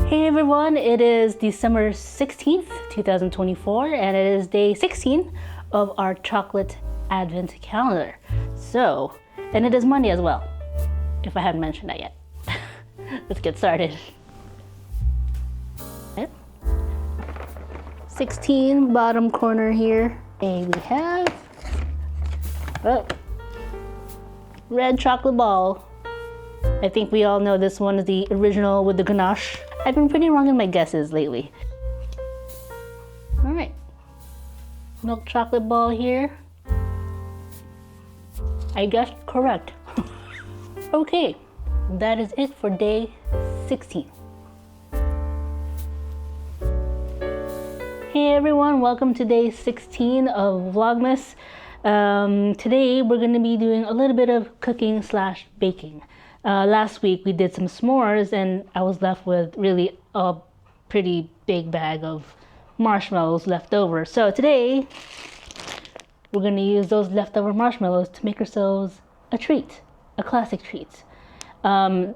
Hey everyone, it is December 16th, 2024, and it is day 16 of our chocolate advent calendar. So, and it is Monday as well, if I haven't mentioned that yet. Let's get started. Okay. 16 bottom corner here, and we have red chocolate ball. I think we all know this one is the original with the ganache. I've been pretty wrong in my guesses lately. All right, milk chocolate ball here. I guessed correct. Okay, that is it for day 16. Hey everyone, welcome to day 16 of Vlogmas. Today we're going to be doing a little bit of cooking slash baking. Last week we did some s'mores and I was left with really a pretty big bag of marshmallows left over. So today we're going to use those leftover marshmallows to make ourselves a treat, a classic treat.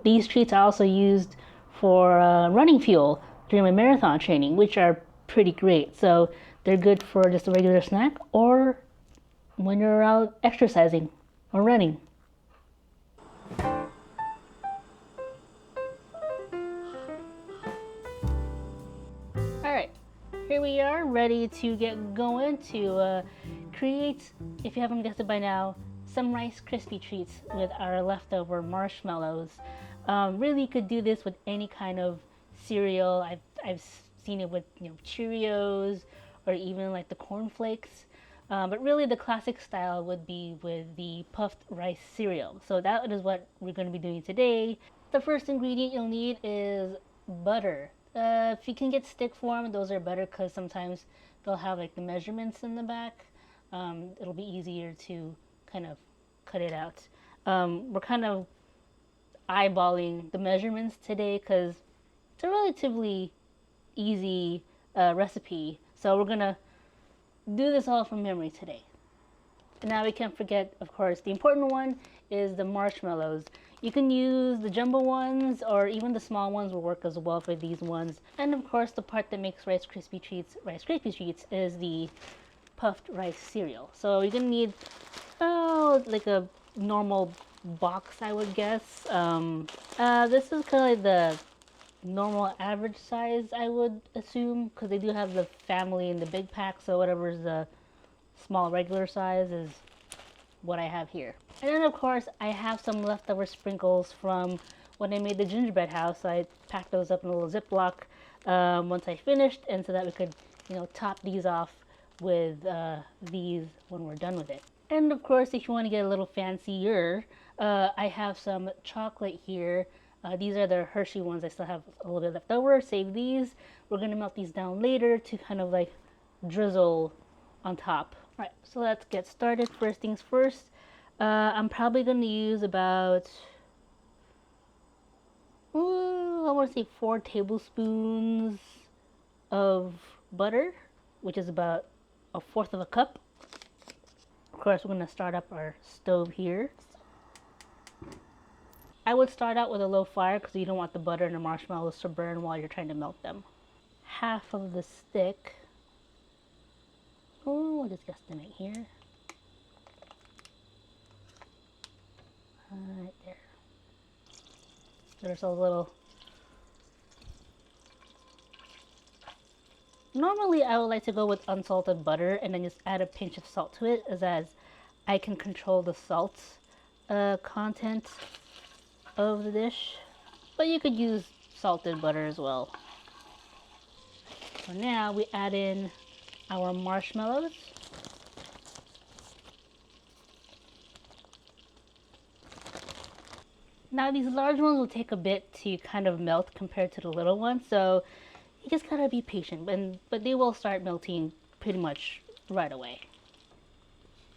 These treats I also used for running fuel during my marathon training, which are pretty great. So they're good for just a regular snack or when you're out exercising or running. Alright, here we are ready to get going to create, if you haven't guessed it by now, some Rice Krispie treats with our leftover marshmallows. Really, you could do this with any kind of cereal. I've seen it with Cheerios or even like the corn flakes. But really the classic style would be with the puffed rice cereal. So that is what we're going to be doing today. The first ingredient you'll need is butter. If you can get stick form, those are better because sometimes they'll have like the measurements in the back. It'll be easier to kind of cut it out. We're kind of eyeballing the measurements today because it's a relatively easy recipe. So we're gonna do this all from memory today. And now we can't forget, of course, the important one is the marshmallows. You can use the jumbo ones or even the small ones will work as well for these ones. And of course, the part that makes Rice Krispie treats is the puffed rice cereal. So you're gonna need like a normal box, I would guess. This is kind of like the normal average size, I would assume, because they do have the family and the big pack, so whatever is the small regular size is what I have here. And then of course I have some leftover sprinkles from when I made the gingerbread house. So I packed those up in a little Ziploc once I finished, and so that we could top these off with these when we're done with it. And of course, if you want to get a little fancier, I have some chocolate here. These are the Hershey ones. I still have a little bit left over. Save these. We're going to melt these down later to kind of like drizzle on top. All right, so let's get started. First things first, I'm probably going to use about, I want to say 4 tablespoons of butter, which is about 1/4 of a cup. Of course, we're going to start up our stove here. I would start out with a low fire because you don't want the butter and the marshmallows to burn while you're trying to melt them. Half of the stick. Oh, I'll just guesstimate here. Right there. There's a little. Normally, I would like to go with unsalted butter and then just add a pinch of salt to it, as I can control the salt content of the dish, but you could use salted butter as well. So now we add in our marshmallows. Now these large ones will take a bit to kind of melt compared to the little ones, so you just gotta be patient, but they will start melting pretty much right away.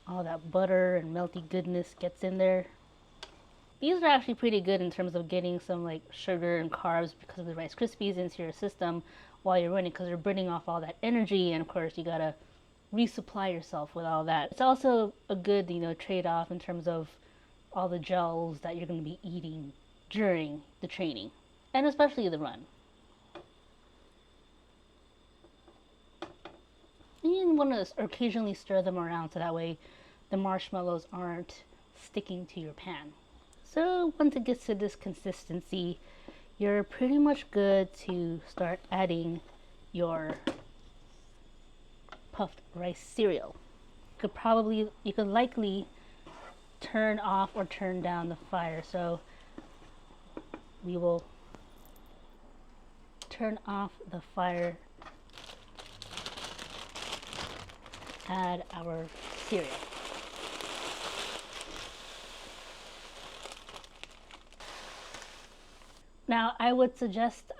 All that butter and melty goodness gets in there. These are actually pretty good in terms of getting some like sugar and carbs because of the Rice Krispies into your system while you're running, because they're burning off all that energy, and of course you gotta resupply yourself with all that. It's also a good trade-off in terms of all the gels that you're going to be eating during the training and especially the run. you want to occasionally stir them around so that way the marshmallows aren't sticking to your pan. So once it gets to this consistency, you're pretty much good to start adding your puffed rice cereal. You could likely turn off or turn down the fire. So we will turn off the fire, add our cereal. Now I would suggest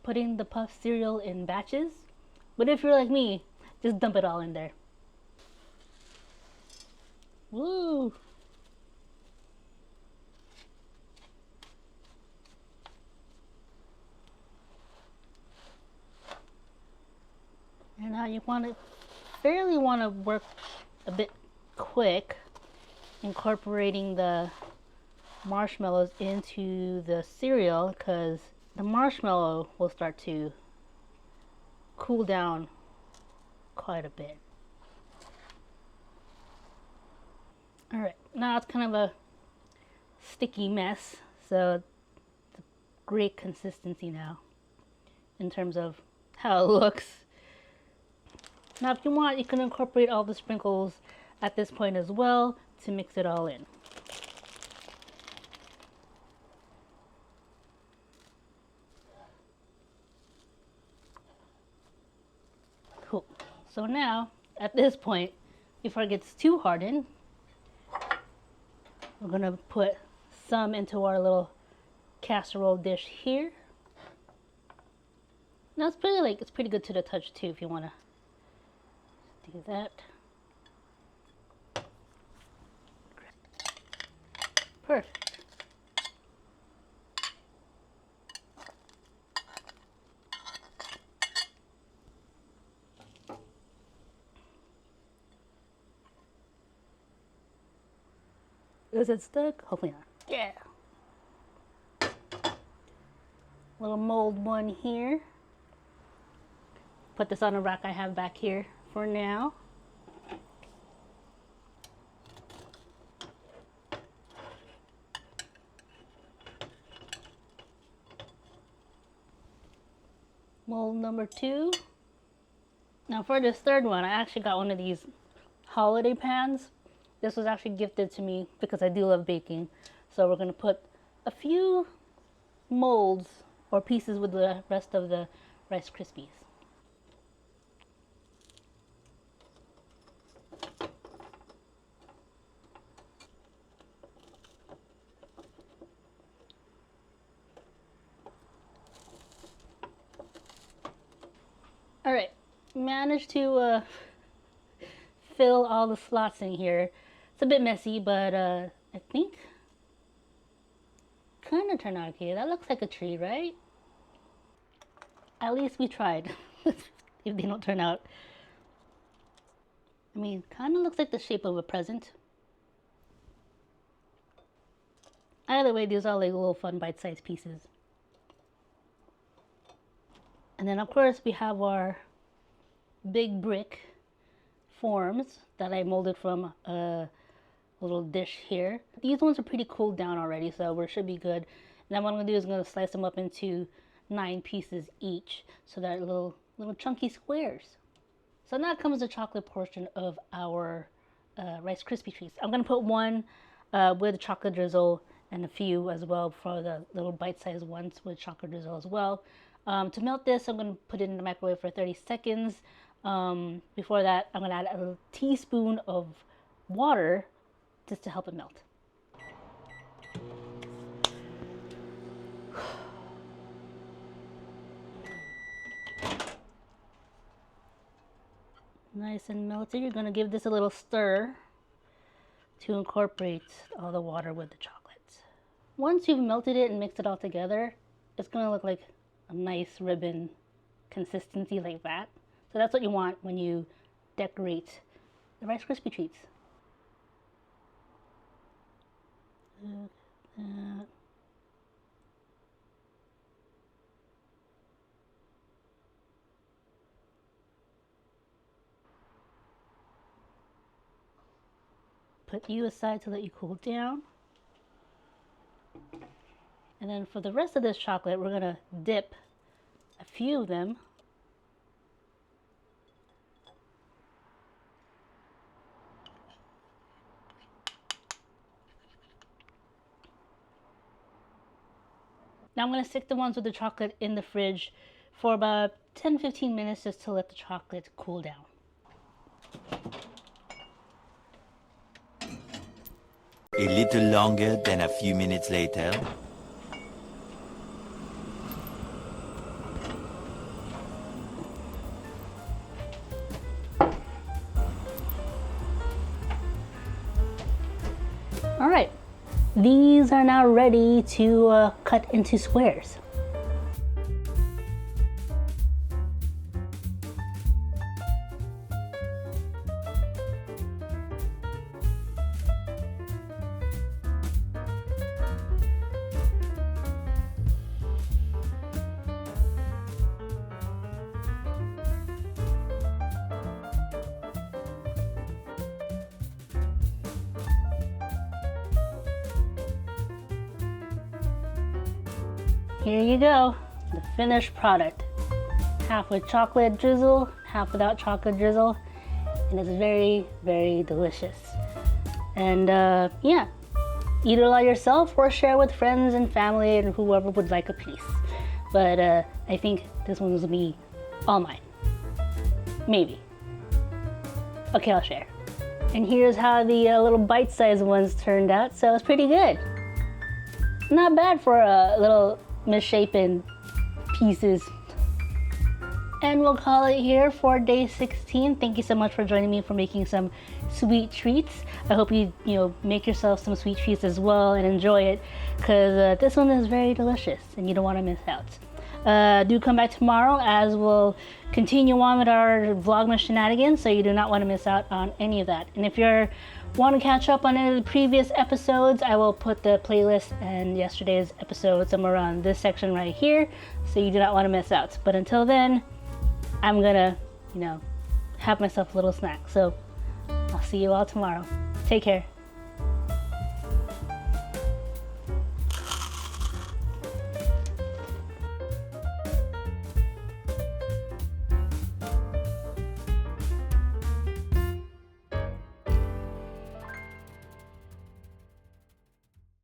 putting the puffed cereal in batches, but if you're like me, just dump it all in there. Woo! And now you fairly want to work a bit quick, incorporating the marshmallows into the cereal, because the marshmallow will start to cool down quite a bit. Alright, now it's kind of a sticky mess, so it's a great consistency now in terms of how it looks. Now if you want, you can incorporate all the sprinkles at this point as well to mix it all in. Cool. So now, at this point, before it gets too hardened, we're gonna put some into our little casserole dish here. Now it's pretty good to the touch too if you wanna do that. Perfect. Is it stuck? Hopefully not. Yeah. Little mold one here. Put this on a rack I have back here for now. Mold number 2. Now for this third one, I actually got one of these holiday pans. This was actually gifted to me because I do love baking. So we're gonna put a few molds or pieces with the rest of the Rice Krispies. Alright, managed to fill all the slots in here. It's a bit messy, but I think kind of turned out okay. That looks like a tree, right? At least we tried. If they don't turn out. I mean, kind of looks like the shape of a present. Either way, these are like little fun bite-sized pieces. And then of course we have our big brick forms that I molded from a little dish here. These ones are pretty cooled down already, so we should be good. And then what I'm gonna do is I'm gonna slice them up into 9 pieces each, so they're little chunky squares. So now comes the chocolate portion of our Rice Krispie treats. I'm gonna put one with chocolate drizzle and a few as well for the little bite-sized ones with chocolate drizzle as well. To melt this, I'm gonna put it in the microwave for 30 seconds. Before that, I'm gonna add a teaspoon of water just to help it melt. Nice and melted. You're gonna give this a little stir to incorporate all the water with the chocolate. Once you've melted it and mixed it all together, it's gonna look like a nice ribbon consistency like that. So that's what you want when you decorate the Rice Krispie treats. Look at that. put you aside to let you cool down. And then for the rest of this chocolate, we're gonna dip a few of them Now I'm going to stick the ones with the chocolate in the fridge for about 10-15 minutes just to let the chocolate cool down. A little longer than a few minutes later. All right, these are now ready to cut into squares. Here you go, the finished product. Half with chocolate drizzle, half without chocolate drizzle, and it's very, very delicious. And yeah, eat it all yourself or share with friends and family and whoever would like a piece. But I think this one will be all mine. Maybe. Okay, I'll share. And here's how the little bite-sized ones turned out, so it's pretty good. Not bad for a little misshapen pieces. And we'll call it here for day 16. Thank you so much for joining me for making some sweet treats. I hope you make yourself some sweet treats as well and enjoy it, because this one is very delicious and you don't want to miss out. Do come back tomorrow as we'll continue on with our Vlogmas shenanigans, so you do not want to miss out on any of that. And if you're want to catch up on any of the previous episodes, I will put the playlist and yesterday's episode somewhere around this section right here, so you do not want to miss out. But until then, I'm gonna, have myself a little snack. So I'll see you all tomorrow. Take care.